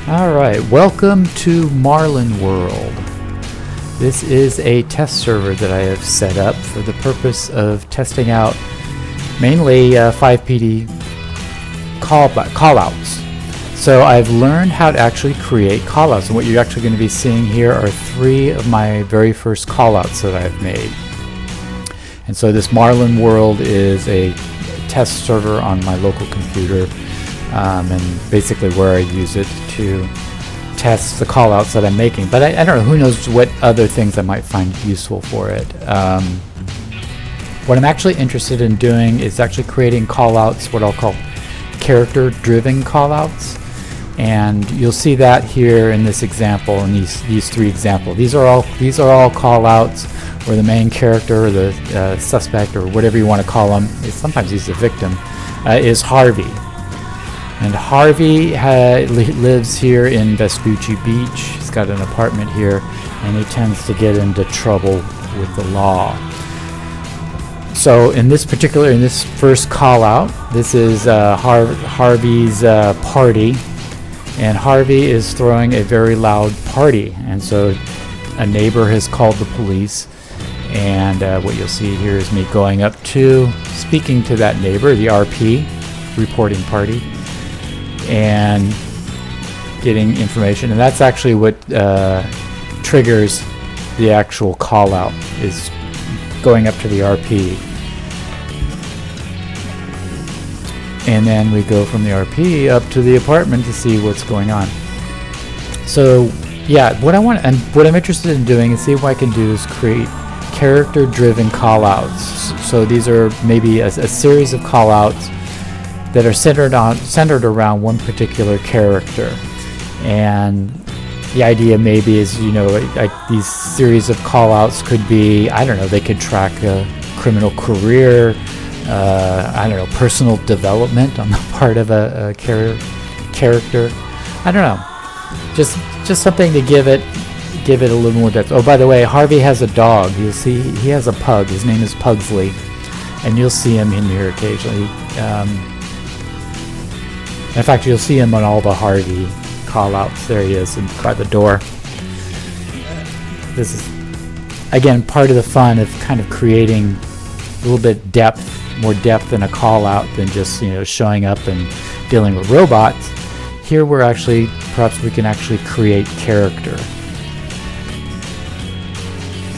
Alright, welcome to Marlin-World. This is a test server that I have set up for the purpose of testing out mainly FivePD callouts. So I've learned how to actually create callouts, and what you're actually going to be seeing here are 3 of my very first callouts that I've made. And so this Marlin-World is a test server on my local computer, and basically where I use it to test the callouts that I'm making. But I don't know, who knows what other things I might find useful for it. What I'm actually interested in doing is actually creating callouts, what I'll call character-driven callouts. And you'll see that here in this example, in these 3 examples. These are all callouts where the main character, or the suspect, or whatever you want to call him, sometimes he's the victim, is Harvey. And Harvey lives here in Vespucci Beach. He's got an apartment here, and he tends to get into trouble with the law. So in this first call out, this is Harvey's party, and Harvey is throwing a very loud party, and so a neighbor has called the police, and what you'll see here is me going up to, speaking to that neighbor, the RP, reporting party, and getting information. And that's actually what triggers the actual call out, is going up to the RP. And then we go from the RP up to the apartment to see what's going on. So yeah, what I'm interested in doing is see what I can do is create character-driven call-outs. So these are maybe a series of call-outs that are centered around one particular character. And the idea maybe is, you know, these series of call-outs could be, I don't know, they could track a criminal career, I don't know, personal development on the part of a character. I don't know, just something to give it a little more depth. Oh, by the way, Harvey has a dog. You'll see he has a pug. His name is Pugsley, and you'll see him in here occasionally. In fact, you'll see him on all the Harvey callouts. There he is by the door. This is, again, part of the fun of kind of creating a little bit more depth in a callout than just, you know, showing up and dealing with robots. Here perhaps we can actually create character.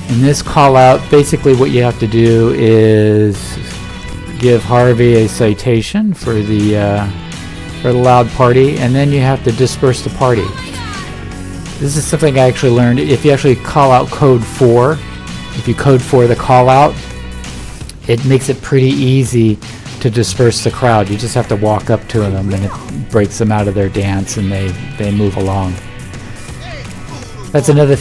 In this callout, basically what you have to do is give Harvey a citation for the loud party, and then you have to disperse the party. This is something I actually learned. If you actually call out code 4, if you code 4 the call out, it makes it pretty easy to disperse the crowd. You just have to walk up to them, and it breaks them out of their dance, and they move along. That's another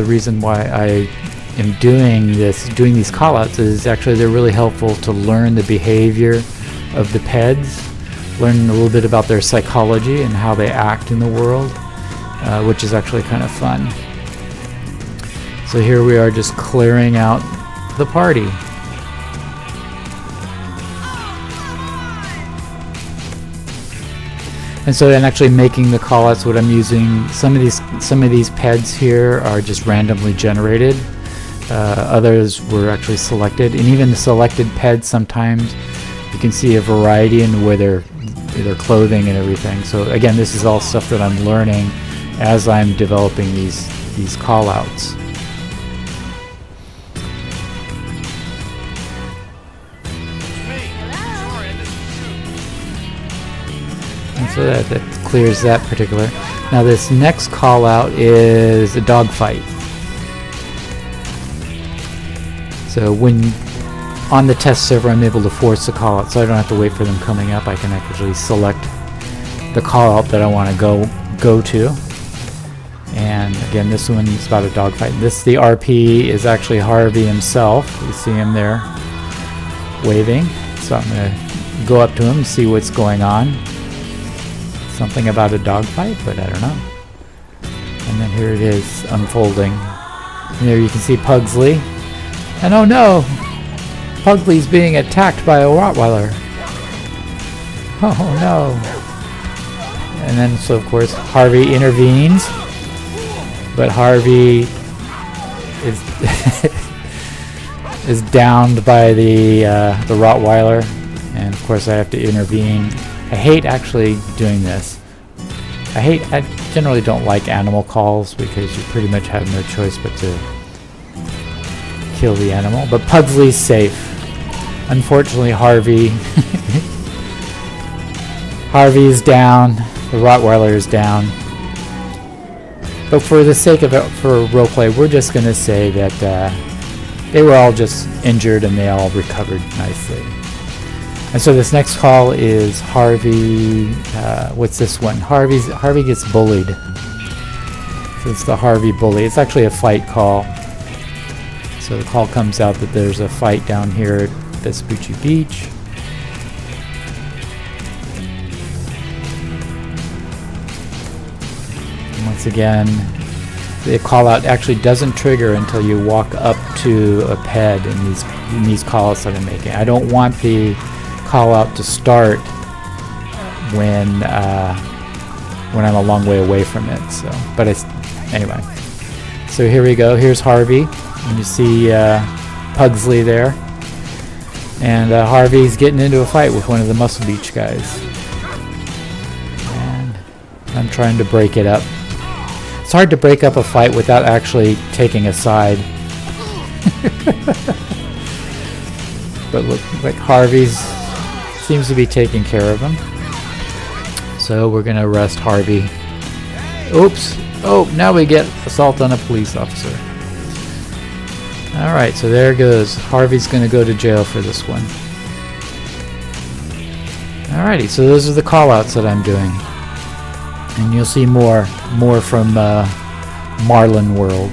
reason why I am doing these callouts, is actually they're really helpful to learn the behavior of the PEDs, learn a little bit about their psychology and how they act in the world, which is actually kind of fun. So here we are just clearing out the party. And so then actually making the callouts, what I'm using, some of these PEDs here are just randomly generated. Others were actually selected, and even the selected PEDs sometimes you can see a variety in where their clothing and everything. So again, this is all stuff that I'm learning as I'm developing these callouts. And so that clears that particular. Now this next callout is a dogfight. So when on the test server, I'm able to force the callout, so I don't have to wait for them coming up. I can actually select the callout that I want to go to. And again, this one is about a dogfight. The RP is actually Harvey himself. You see him there waving. So I'm going to go up to him and see what's going on. Something about a dogfight, but I don't know. And then here it is unfolding. And there you can see Pugsley. And oh no! Pugsley's being attacked by a Rottweiler. Oh no! And then, so of course, Harvey intervenes, but Harvey is is downed by the Rottweiler, and of course I have to intervene. I hate actually doing this. I generally don't like animal calls because you pretty much have no choice but to kill the animal. But Pugsley's safe. Unfortunately, Harvey is down. The Rottweiler is down. But for the sake of it, for roleplay, we're just going to say that they were all just injured and they all recovered nicely. And so this next call is Harvey. What's this one? Harvey gets bullied. So it's the Harvey bully. It's actually a fight call. So the call comes out that there's a fight down here at Vespucci Beach. And once again, the call out actually doesn't trigger until you walk up to a ped in these call outs that I'm making. I don't want the call out to start when I'm a long way away from it. So, but it's anyway. So here we go. Here's Harvey, and you see Pugsley there, and Harvey's getting into a fight with one of the Muscle Beach guys, and I'm trying to break it up. It's hard to break up a fight without actually taking a side. But look, like Harvey's seems to be taking care of him. So we're going to arrest Harvey. Oops. Oh, now we get assault on a police officer. Alright, so there goes. Harvey's going to go to jail for this one. Alrighty, so those are the call-outs that I'm doing. And you'll see more from Marlin-World.